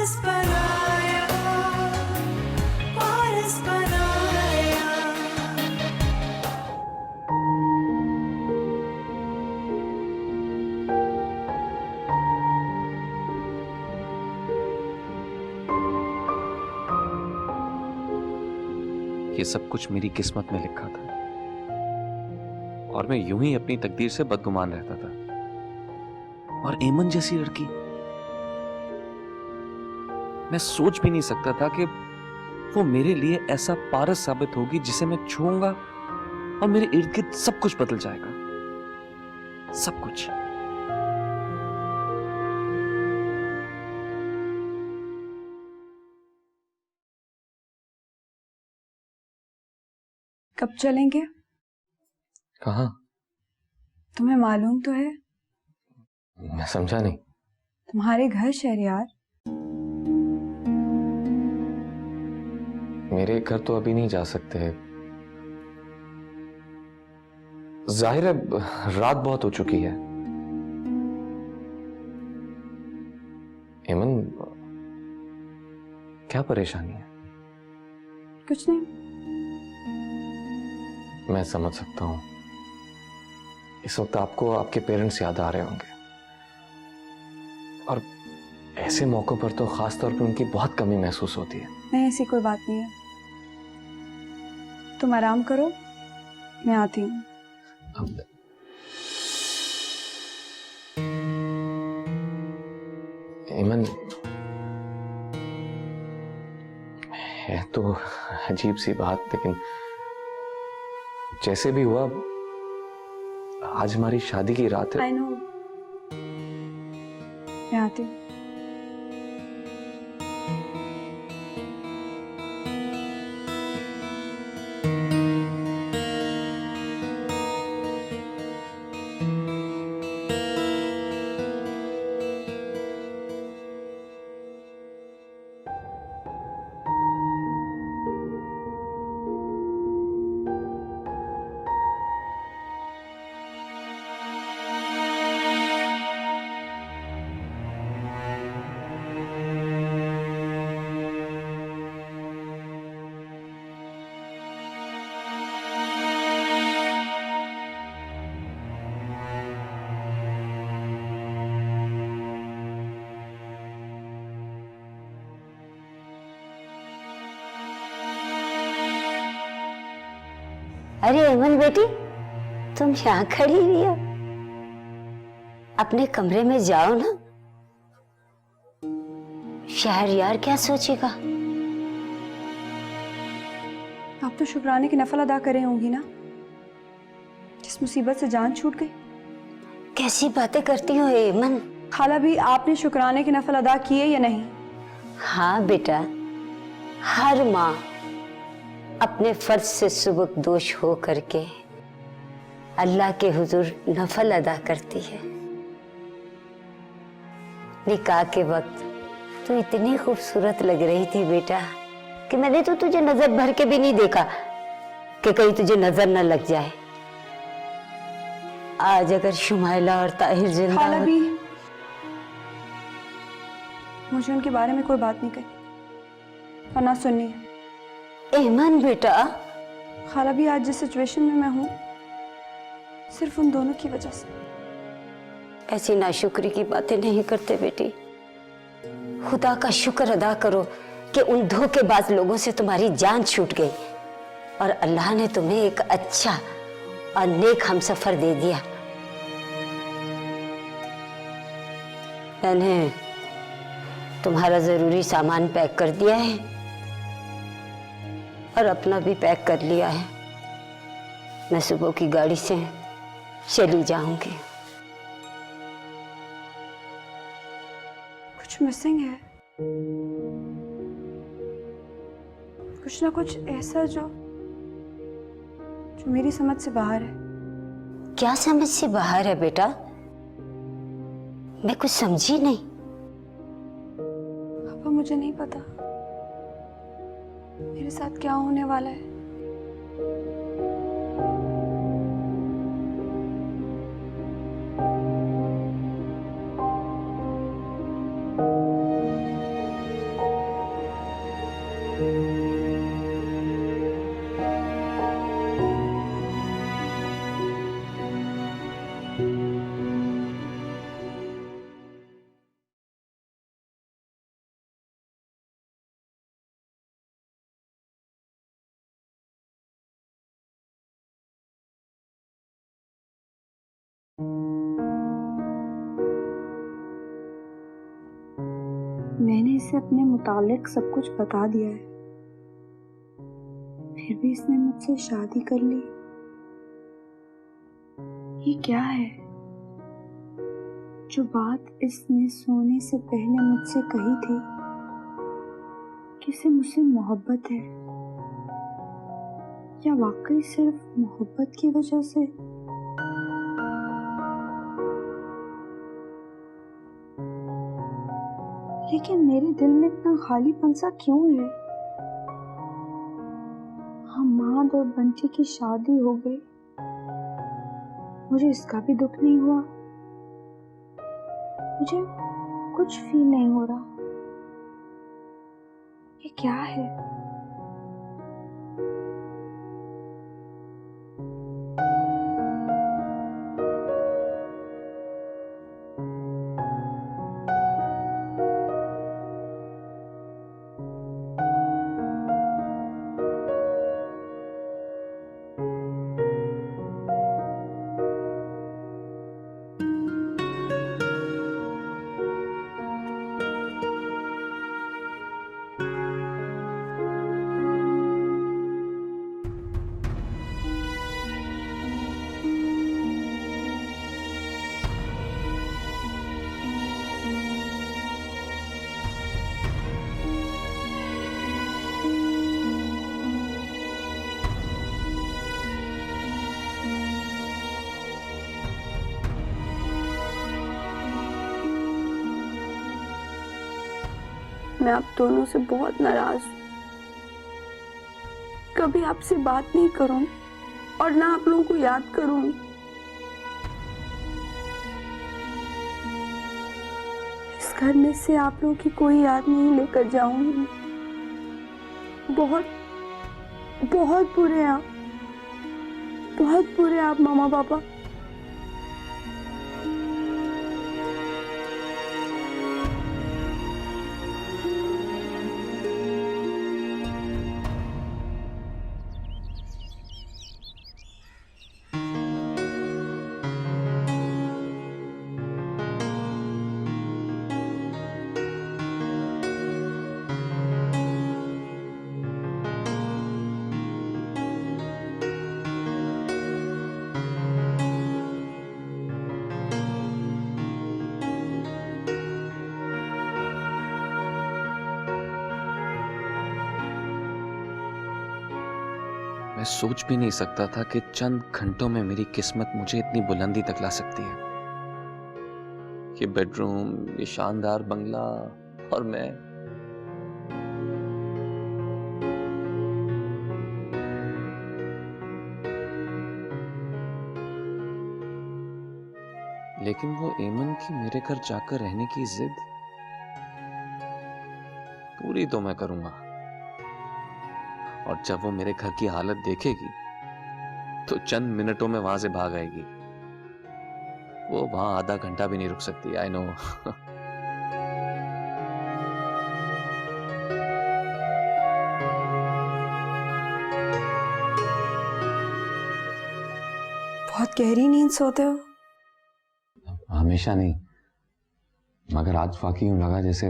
पारस पराया, पारस पराया। ये सब कुछ मेरी किस्मत में लिखा था और मैं यूं ही अपनी तकदीर से बदगुमान रहता था। और एमन जैसी लड़की, मैं सोच भी नहीं सकता था कि वो मेरे लिए ऐसा पारस साबित होगी जिसे मैं छूऊंगा और मेरे इर्द गिर्द सब कुछ बदल जाएगा, सब कुछ। कब चलेंगे? कहाँ? तुम्हें मालूम तो है। मैं समझा नहीं। तुम्हारे घर शहरयार। मेरे घर तो अभी नहीं जा सकते। जाहिर है रात बहुत हो चुकी है। एमन, क्या परेशानी है? कुछ नहीं। मैं समझ सकता हूं। इस वक्त आपको आपके पेरेंट्स याद आ रहे होंगे और ऐसे मौकों पर तो खास तौर पे उनकी बहुत कमी महसूस होती है। नहीं, ऐसी कोई बात नहीं है। तुम आराम करो, मैं आती हूँ। एमन, है तो अजीब सी बात, लेकिन जैसे भी हुआ आज हमारी शादी की रात है। आई नो, मैं आती हूँ। अरे एमन बेटी, तुम यहाँ खड़ी हुई हो? अपने कमरे में जाओ ना। शहरयार क्या सोचेगा? आप तो शुक्राने की नफल अदा कर रही होंगी ना, जिस मुसीबत से जान छूट गई। कैसी बातें करती हो एमन? खाला भी, आपने शुक्राने की नफल अदा किए या नहीं? हाँ बेटा, हर माँ अपने फर्ज से सुबह दोष हो करके अल्लाह के हुजूर नफल अदा करती है। निकाह के वक्त तू इतनी खूबसूरत लग रही थी बेटा कि मैंने तो तुझे नजर भर के भी नहीं देखा कि कहीं तुझे नजर न लग जाए। आज अगर शुमाइला और ताहिर जिंदा खाला भी, मुझे उनके बारे में कोई बात नहीं कही और ना सुननी है। एमन बेटा, खाला भी, आज जिस सिचुएशन में मैं हूं सिर्फ उन दोनों की वजह से। ऐसी नाशुक्री की बातें नहीं करते बेटी। खुदा का शुक्र अदा करो कि उन धोखेबाज लोगों से तुम्हारी जान छूट गई और अल्लाह ने तुम्हें एक अच्छा और नेक हमसफर दे दिया। मैंने तुम्हारा जरूरी सामान पैक कर दिया है और अपना भी पैक कर लिया है। मैं सुबह की गाड़ी से चली जाऊंगी। कुछ मिसिंग है, कुछ ना कुछ ऐसा जो मेरी समझ से बाहर है। क्या समझ से बाहर है बेटा? मैं कुछ समझी नहीं। पापा, मुझे नहीं पता मेरे साथ क्या होने वाला है। मैंने इसे अपने मुतालिक सब कुछ बता दिया है, फिर भी इसने मुझसे शादी कर ली। ये क्या है? जो बात इसने सोने से पहले मुझसे कही थी कि इसे मुझसे मोहब्बत है, या वाकई सिर्फ मोहब्बत की वजह से? लेकिन मेरे दिल में इतना खालीपन सा क्यों है? हमाद और बंटी की शादी हो गई, मुझे इसका भी दुख नहीं हुआ। मुझे कुछ फील नहीं हो रहा। ये क्या है? मैं आप दोनों से बहुत नाराज हूँ। कभी आपसे बात नहीं करूँ और ना आप लोगों को याद करूँगी। इस घर में से आप लोगों की कोई याद नहीं लेकर जाऊंगी। बहुत बहुत बुरे हैं आप, बहुत बुरे आप मामा पापा। मैं सोच भी नहीं सकता था कि चंद घंटों में मेरी किस्मत मुझे इतनी बुलंदी तक ला सकती है। ये बेडरूम, ये शानदार बंगला, और मैं लेकिन वो एमन की मेरे घर जाकर रहने की जिद पूरी तो मैं करूंगा। और जब वो मेरे घर की हालत देखेगी तो चंद मिनटों में वहां से भाग आएगी। वो वहां आधा घंटा भी नहीं रुक सकती। I know. बहुत गहरी नींद सोते हो? हमेशा नहीं, मगर आज वाकई यूं लगा जैसे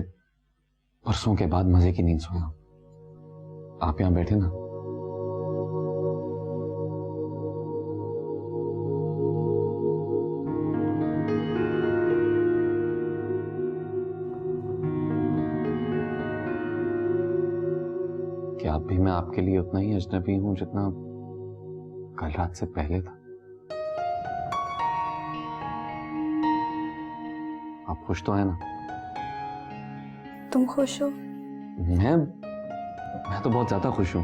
परसों के बाद मजे की नींद सोया। आप यहां बैठे ना। क्या अब भी मैं आपके लिए उतना ही अजनबी हूं जितना कल रात से पहले था? आप खुश तो है ना? तुम खुश हो? मैं तो बहुत ज्यादा खुश हूं।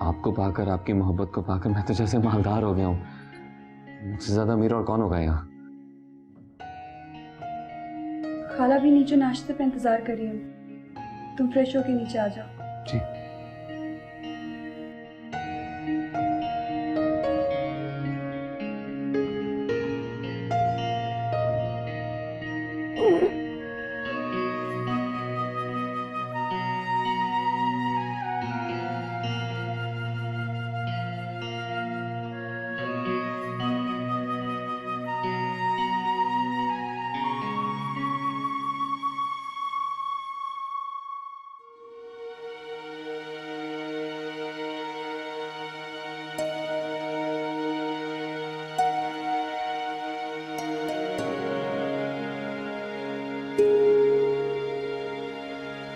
आपको पाकर, आपकी मोहब्बत को पाकर मैं तो जैसे मालदार हो गया हूं। मुझसे ज्यादा अमीर और कौन होगा यहाँ? खाला भी नीचे नाश्ते पे इंतजार कर रही हूँ। तुम फ्रेश होके नीचे आ जाओ। जी।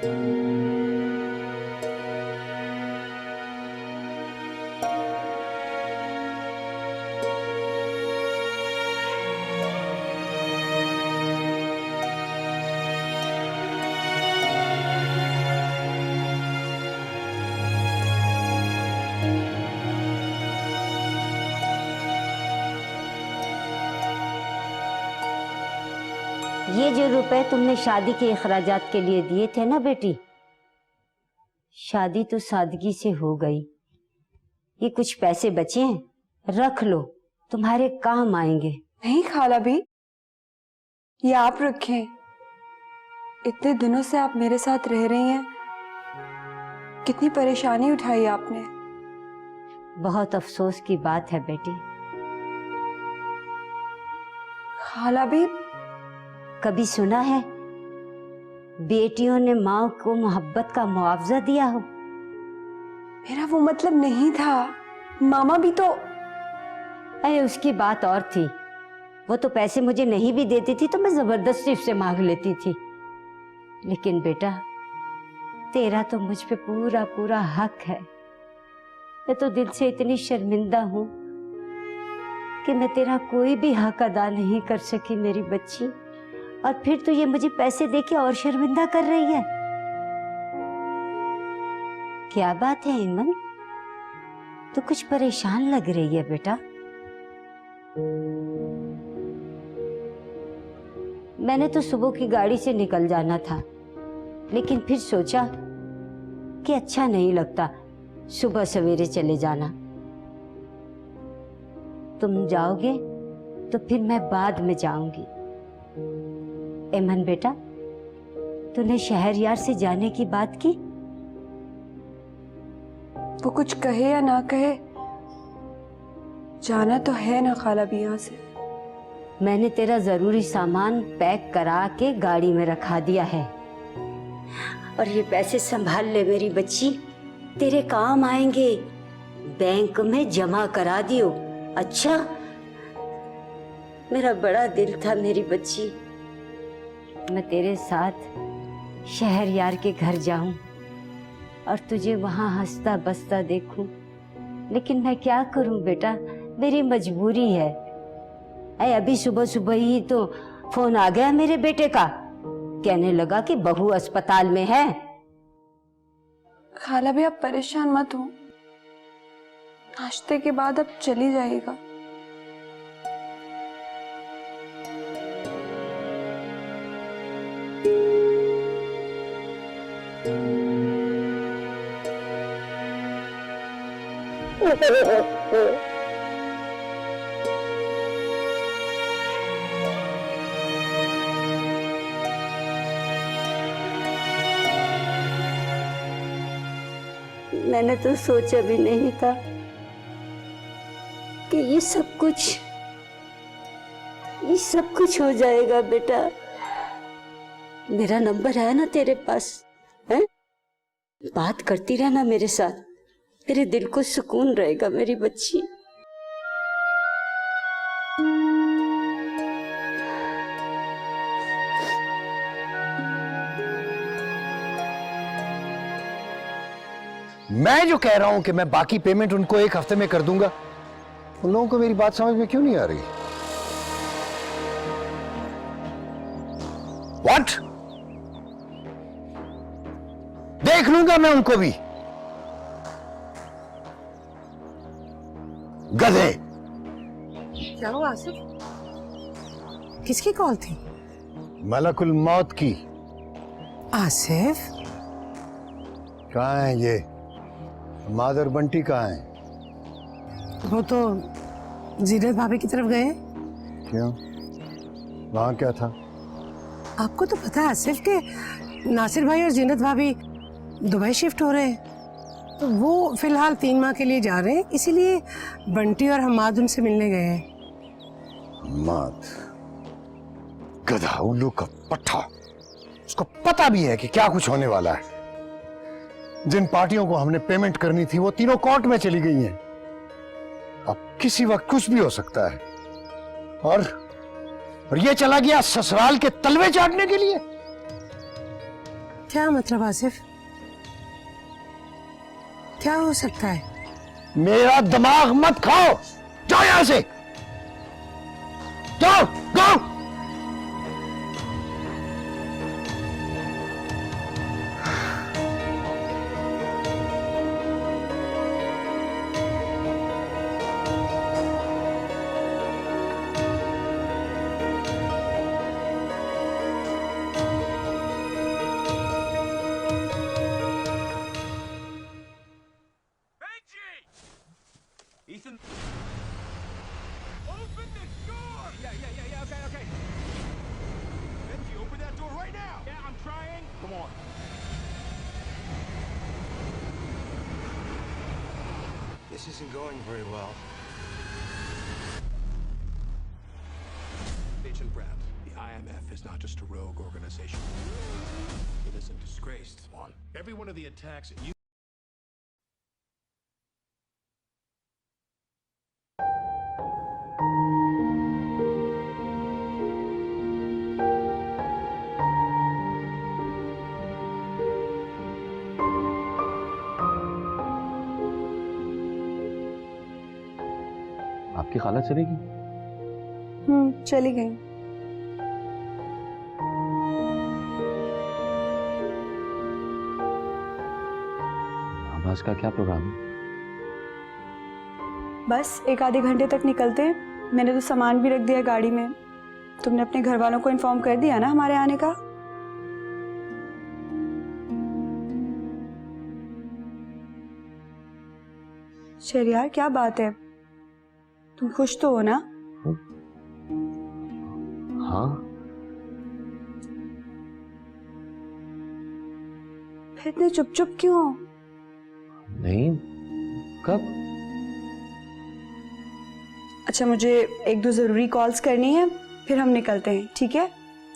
ये जो रुपए तुमने शादी के अखराजात के लिए दिए थे ना बेटी, शादी तो सादगी से हो गई। ये कुछ पैसे बचे हैं, रख लो, तुम्हारे काम आएंगे। नहीं खाला भी, ये आप रखें। इतने दिनों से आप मेरे साथ रह रही हैं, कितनी परेशानी उठाई आपने। बहुत अफसोस की बात है बेटी। खाला भी, कभी सुना है बेटियों ने माँ को मोहब्बत का मुआवजा दिया हो? मेरा वो मतलब नहीं था। मामा भी तो। अरे उसकी बात और थी। वो तो पैसे मुझे नहीं भी देती थी तो मैं जबरदस्ती उससे मांग लेती थी। लेकिन बेटा, तेरा तो मुझ पे पूरा पूरा हक है। मैं तो दिल से इतनी शर्मिंदा हूं कि मैं तेरा कोई भी हक अदा नहीं कर सकी मेरी बच्ची, और फिर तो ये मुझे पैसे देके और शर्मिंदा कर रही है। क्या बात है ईमन, तू कुछ परेशान लग रही है बेटा। मैंने तो सुबह की गाड़ी से निकल जाना था, लेकिन फिर सोचा कि अच्छा नहीं लगता सुबह सवेरे चले जाना। तुम जाओगे तो फिर मैं बाद में जाऊंगी। एमन बेटा, तूने शहरयार से जाने की बात की? वो कुछ कहे या ना कहे, जाना तो है ना खाला भी यहाँ से। मैंने तेरा जरूरी सामान पैक करा के गाड़ी में रखा दिया है, और ये पैसे संभाल ले मेरी बच्ची, तेरे काम आएंगे। बैंक में जमा करा दियो। अच्छा, मेरा बड़ा दिल था मेरी बच्ची, मैं तेरे साथ शहरयार के घर जाऊं और तुझे वहां हंसता बसता देखूं, लेकिन मैं क्या करूं बेटा, मेरी मजबूरी है। अभी सुबह सुबह ही तो फोन आ गया मेरे बेटे का, कहने लगा कि बहू अस्पताल में है। खाला भी, आप परेशान मत हो, नाश्ते के बाद अब चली जाएगा। मैंने तो सोचा भी नहीं था कि ये सब कुछ हो जाएगा बेटा। मेरा नंबर है ना तेरे पास, है? बात करती रहना मेरे साथ, मेरे दिल को सुकून रहेगा मेरी बच्ची। मैं जो कह रहा हूं कि मैं बाकी पेमेंट उनको 1 हफ्ते में कर दूंगा, उन लोगों को मेरी बात समझ में क्यों नहीं आ रही? व्हाट? देख लूंगा मैं उनको भी, गधे। क्या हुआ आसिफ? किसकी कॉल थी? मलकुल मौत की। आसिफ, कहाँ है ये मादर बंटी? कहाँ है? वो तो जीनत भाभी की तरफ गए। क्यों, वहां क्या था? आपको तो पता है आसिफ के नासिर भाई और जीनत भाभी दुबई शिफ्ट हो रहे हैं, तो वो फिलहाल 3 माह के लिए जा रहे हैं, इसीलिए बंटी और हमाद उनसे मिलने गए हैं। माद, गधा, उल्लू का पट्टा। उसको पता भी है कि क्या कुछ होने वाला है। जिन पार्टियों को हमने पेमेंट करनी थी वो तीनों कोर्ट में चली गई हैं। अब किसी वक्त कुछ भी हो सकता है। और ये चला गया ससुराल के तलवे चाटने के लिए। क्या मतलब आसिफ? क्या हो सकता है? मेरा दिमाग मत खाओ, जाओ यहां से, जाओ जाओ। Ethan? Open the door! Yeah, okay. Benji, open that door right now! Yeah, I'm trying. Come on. This isn't going very well. Agent Brad, the IMF is not just a rogue organization. It is a disgraced one. Every one of the attacks that you आपकी खाला चलेगी? चली गई। आवाज का क्या programme है? बस एक आधे घंटे तक निकलते हैं। मैंने तो सामान भी रख दिया गाड़ी में। तुमने अपने घर वालों को इन्फॉर्म कर दिया ना हमारे आने का? शहरयार, क्या बात है? तुम खुश तो हो ना? हाँ। फिर इतने चुप चुप क्यों हो? नहीं, कब? अच्छा, मुझे एक दो जरूरी कॉल्स करनी है, फिर हम निकलते हैं, ठीक है?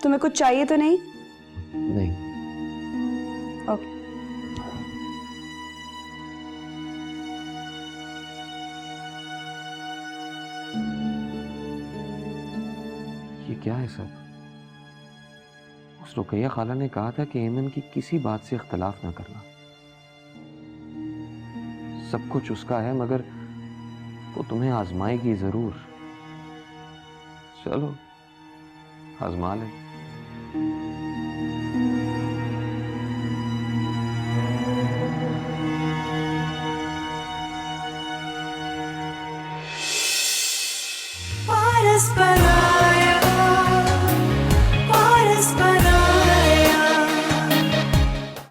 तुम्हें कुछ चाहिए तो नहीं? नहीं। ओके। ये क्या है सब? उस रुकैया खाला ने कहा था कि एमन की किसी बात से इख्तलाफ ना करना। सब कुछ उसका है, मगर वो तुम्हें आजमाएगी जरूर। चलो, आजमा ले। परस्पर